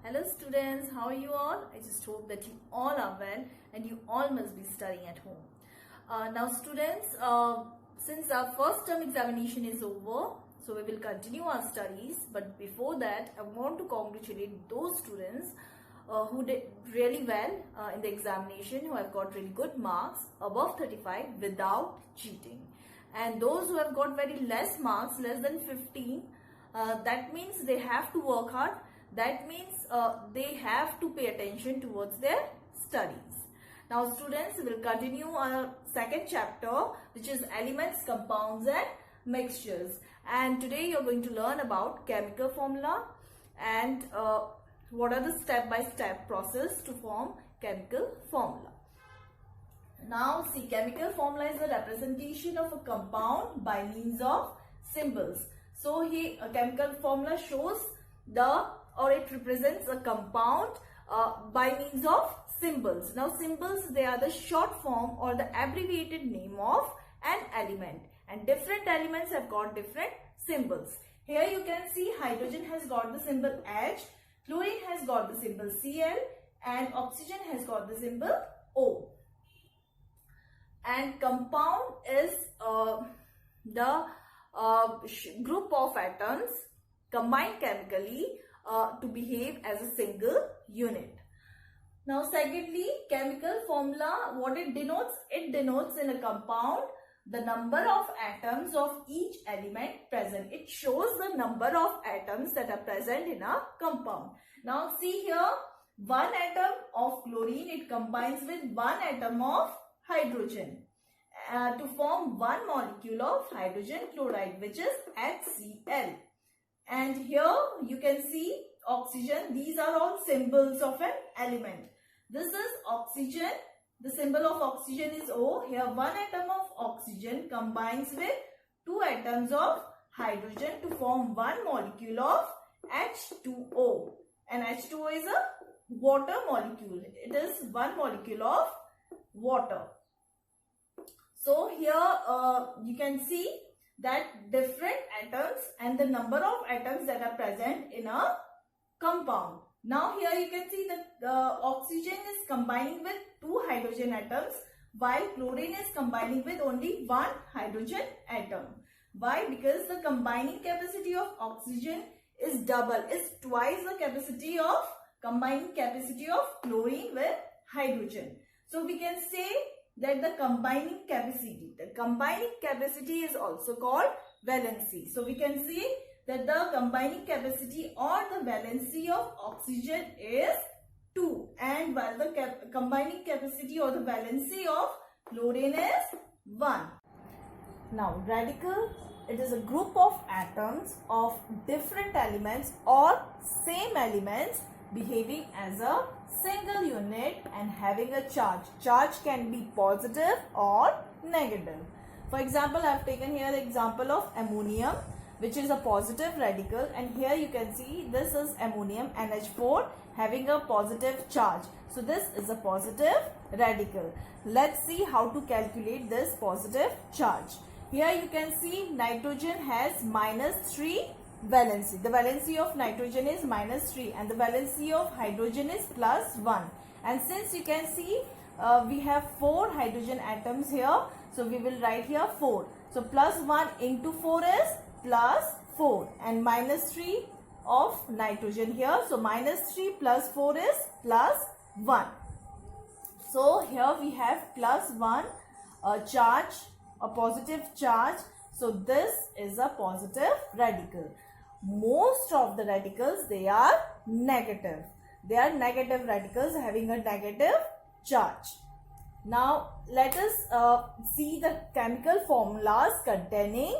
Hello students, how are you all? I just hope that you all are well and you all must be studying at home. Now students, since our first term examination is over, so we will continue our studies. But before that, I want to congratulate those students who did really well in the examination, who have got really good marks above 35 without cheating. And those who have got very less marks, less than 15, that means they have to work hard. That means they have to pay attention towards their studies. Now students, we will continue our second chapter, which is elements, compounds and mixtures. And today you are going to learn about chemical formula and what are the step-by-step process to form chemical formula. Now see, chemical formula is a representation of a compound by means of symbols. So here a chemical formula shows it represents a compound by means of symbols. Now symbols, they are the short form or the abbreviated name of an element, and different elements have got different symbols. Here you can see hydrogen has got the symbol H, chlorine has got the symbol Cl, and oxygen has got the symbol O. And compound is the group of atoms combined chemically to behave as a single unit. Now secondly, chemical formula, what it denotes in a compound the number of atoms of each element present. It shows the number of atoms that are present in a compound. Now see here, one atom of chlorine, it combines with one atom of hydrogen to form one molecule of hydrogen chloride, which is HCl. And here you can see oxygen. These are all symbols of an element. This is oxygen. The symbol of oxygen is O. Here one atom of oxygen combines with two atoms of hydrogen to form one molecule of H2O. And H2O is a water molecule. It is one molecule of water. So here you can see that different atoms and the number of atoms that are present in a compound. Now here you can see that oxygen is combining with two hydrogen atoms, while chlorine is combining with only one hydrogen atom. Why? Because the combining capacity of oxygen is twice the capacity of combining capacity of chlorine with hydrogen. So we can say that the combining capacity is also called valency. So we can see that the combining capacity or the valency of oxygen is 2, and while the combining capacity or the valency of chlorine is 1. Now radical, it is a group of atoms of different elements or same elements behaving as a single unit and having a charge. Charge can be positive or negative. For example, I have taken here the example of ammonium, which is a positive radical, and here you can see this is ammonium NH4 having a positive charge. So this is a positive radical. Let's see how to calculate this positive charge. Here you can see nitrogen has -3 valency. The valency of nitrogen is -3 and the valency of hydrogen is +1. And since you can see we have 4 hydrogen atoms here, so we will write here 4. So +1 into 4 is +4, and -3 of nitrogen here. So -3 plus 4 is +1. So here we have +1 charge, a positive charge. So this is a positive radical. Most of the radicals, they are negative. They are negative radicals having a negative charge. Now let us see the chemical formulas containing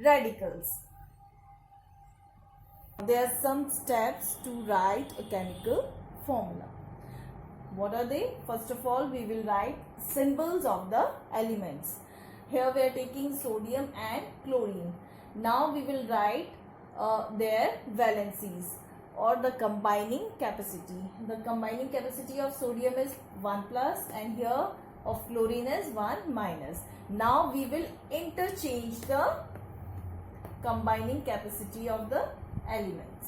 radicals. There are some steps to write a chemical formula. What are they? First of all, we will write symbols of the elements. Here we are taking sodium and chlorine. Now we will write their valencies or the combining capacity. The combining capacity of sodium is 1+ and here of chlorine is 1-. Now we will interchange the combining capacity of the elements.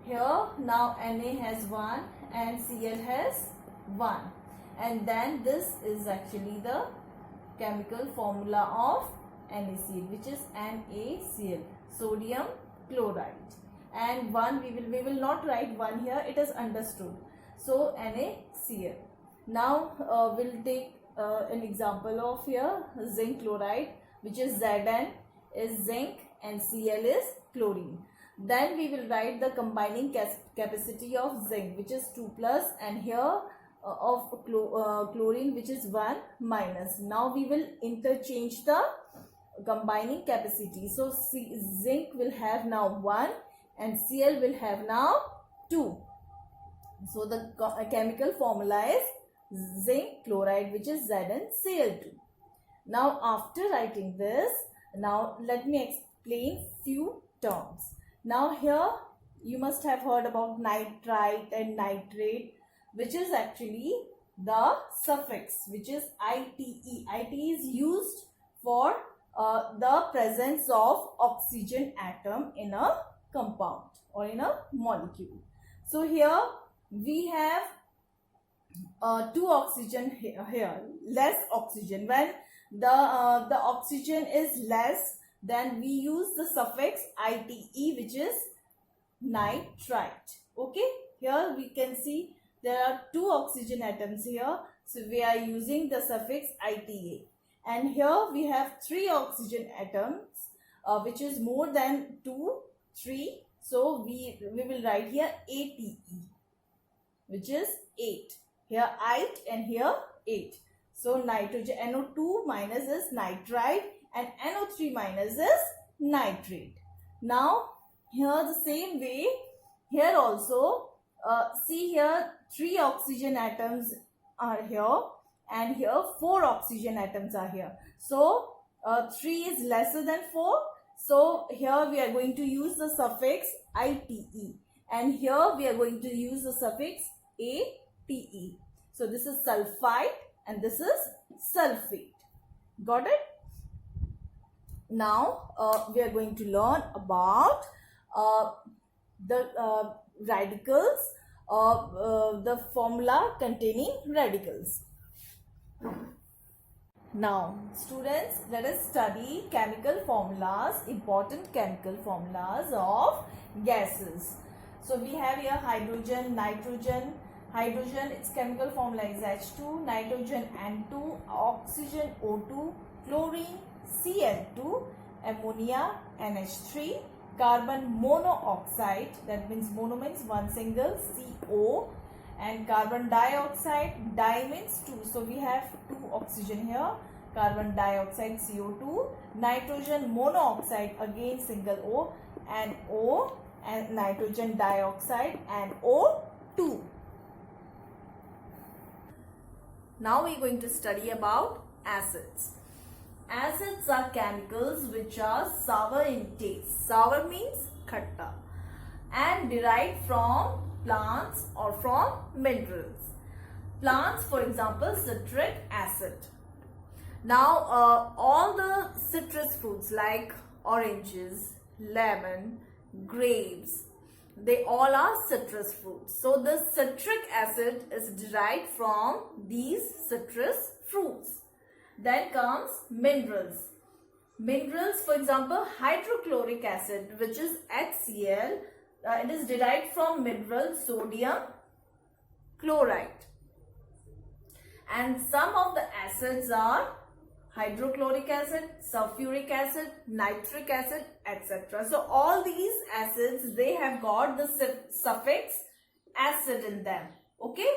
here now Na has 1 and Cl has 1, and then this is actually the chemical formula of NaCl, which is NaCl, sodium chloride. And 1 we will not write 1 here, it is understood. So NaCl. Now we'll take an example of here zinc chloride, which is Zn is zinc and Cl is chlorine. Then we will write the combining capacity of zinc, which is 2 plus, and here of chlorine, which is 1 minus. Now we will interchange the combining capacity. So zinc will have now 1 and Cl will have now 2. So the chemical formula is zinc chloride, which is ZnCl2. Now after writing this, now let me explain few terms. Now here you must have heard about nitrite and nitrate, which is actually the suffix, which is ite. Ite is used for the presence of oxygen atom in a compound or in a molecule. So here we have 2 oxygen here, less oxygen. When the oxygen is less, then we use the suffix ite, which is nitrite. Okay, here we can see there are 2 oxygen atoms here, so we are using the suffix ita. And here we have 3 oxygen atoms, which is more than 2, 3. So we will write here ate, which is 8. Here 8 and here 8. So nitrogen NO2 minus is nitrite and NO3 minus is nitrate. Now here the same way, here also see here 3 oxygen atoms are here and here 4 oxygen atoms are here. So 3 is lesser than 4. So here we are going to use the suffix ite, and here we are going to use the suffix ate. So this is sulfite and this is sulfate. Got it? Now we are going to learn about the radicals, the formula containing radicals. Now students, let us study chemical formulas, important chemical formulas of gases. So we have here hydrogen, nitrogen. Hydrogen, its chemical formula is H2, nitrogen N2, oxygen O2, chlorine Cl2, ammonia NH3, carbon monoxide, that means mono means one single, CO, and carbon dioxide, di means 2. So we have 2 oxygen here, carbon dioxide CO2, nitrogen monoxide, again single O, and O, and nitrogen dioxide and O2. Now we are going to study about acids. Acids are chemicals which are sour in taste. Sour means khatta, and derived from plants or from minerals. Plants, for example, citric acid. Now all the citrus fruits like oranges, lemon, grapes, they all are citrus fruits. So the citric acid is derived from these citrus fruits. Then comes minerals. Minerals, for example, hydrochloric acid, which is HCl, it is derived from mineral sodium chloride. And some of the acids are hydrochloric acid, sulfuric acid, nitric acid, etc. So all these acids, they have got the suffix acid in them. Okay.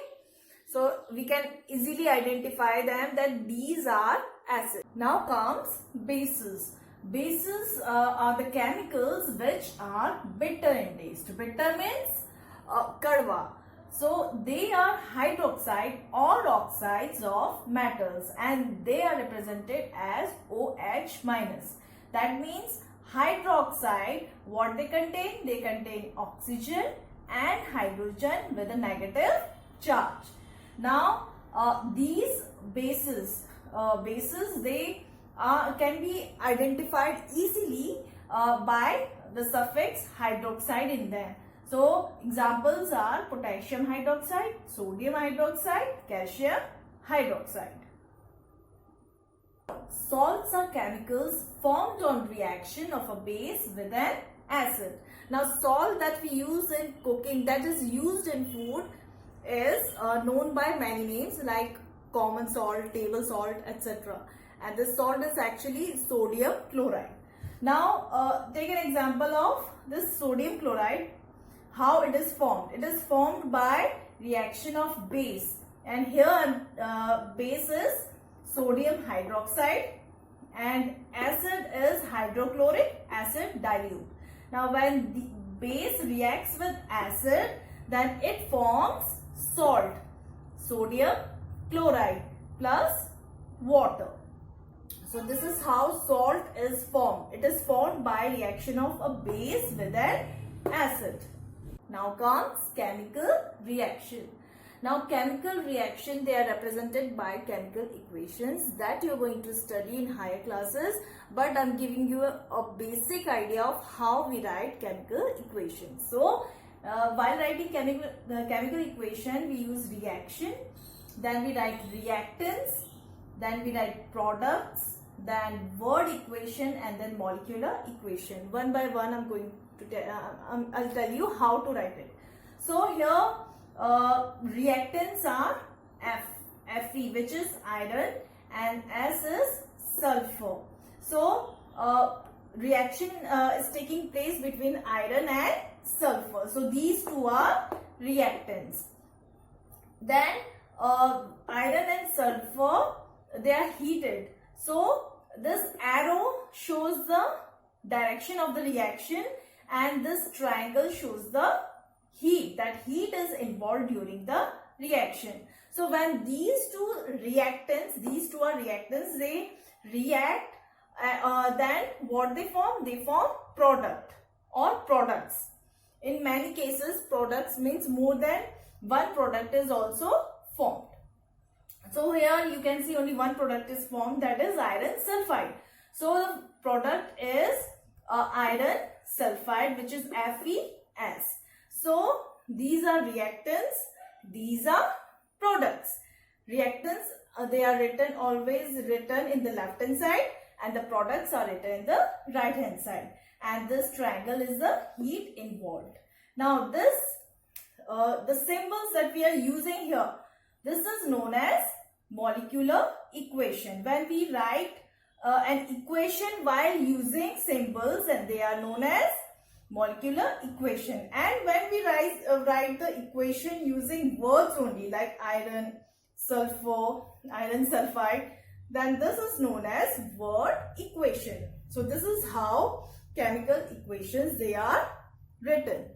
So we can easily identify them that these are acids. Now comes bases. Bases are the chemicals which are bitter in taste. Bitter means kadwa. So they are hydroxide or oxides of metals, and they are represented as OH minus. That means hydroxide, what they contain? They contain oxygen and hydrogen with a negative charge. Now these bases they can be identified easily by the suffix hydroxide in them. So So examples are potassium hydroxide, sodium hydroxide, calcium hydroxide. Salts are chemicals formed on reaction of a base with an acid. Now salt that we use in cooking, that is used in food, is known by many names like common salt, table salt, etc. And this salt is actually sodium chloride. Now take an example of this sodium chloride, how it is formed. It is formed by reaction of base, and here base is sodium hydroxide and acid is hydrochloric acid dilute. Now when the base reacts with acid, then it forms salt, sodium chloride plus water. So this is how salt is formed. It is formed by reaction of a base with an acid. Now comes chemical reaction. Now chemical reaction, they are represented by chemical equations that you are going to study in higher classes, but I am giving you a basic idea of how we write chemical equations. So while writing chemical equation, we use reaction, then we write reactants, then we write products, then word equation, and then molecular equation. One by one I'm going to I'll tell you how to write it. So here reactants are Fe, which is iron, and S is sulfur. So reaction is taking place between iron and sulfur. So these two are reactants. Then iron and sulfur, they are heated. So this arrow shows the direction of the reaction, and this triangle shows the heat. That heat is involved during the reaction. So when these two are reactants, they react, then what they form? They form product or products. In many cases, products means more than one product is also formed. So here you can see only one product is formed, that is iron sulfide. So the product is iron sulfide, which is FeS. So these are reactants, these are products. Reactants, they are always written in the left hand side, and the products are written in the right hand side. And this triangle is the heat involved. Now this, the symbols that we are using here, this is known as molecular equation. When we write an equation while using symbols, and they are known as molecular equation. And when we write the equation using words only, like iron, sulfur, iron sulfide, then this is known as word equation. So this is how chemical equations, they are written.